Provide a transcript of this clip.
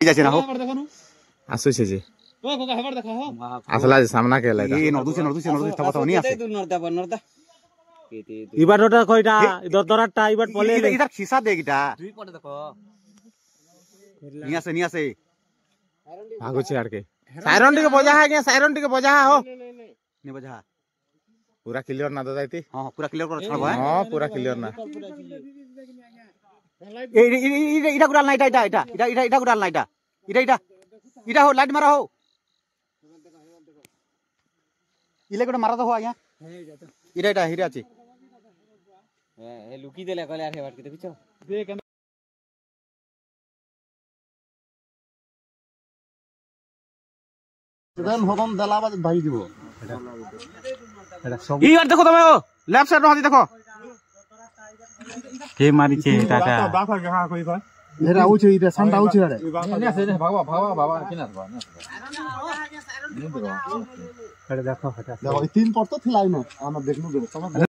যাচ্ছে না হোক আসুছে যে ও কোকা হেবার দেখো হো আসলা যে সামনা কেলা এই নদুছে থাকা থাকা নি আছে নর্দা ইবারটা কইটা দরদরাটা ইবার পলে ইধার খিসা দে গিটা দুই পটে দেখো নি আছে ভাগুছে আর কে সাইরন টিকে বজা হা গয়া সাইরন টিকে বজা হা হো নি বজা पूरा क्लियर ना दादाइती हां पूरा क्लियर कर छड़बो हां पूरा क्लियर ना इटा गुडाल ना इटा गुडाल ना इटा हो लाइट मारा हो इले गुडा मारा तो हो आया इटा हिरा अछि ए लुकी देले कहले आर हेबार के देखिছো देख देन होदम दलाबा भाई दिबो इबार देखो तमे ओ लेफ्ट साइड हाथी देखो के मारिছে টাটা बाफा के हां कोई भाई एरा आउछ इटा संडा आउछ रे ने से भागवा किना देखो देखो 3 पट तो थिलाई न हम देखनु देबो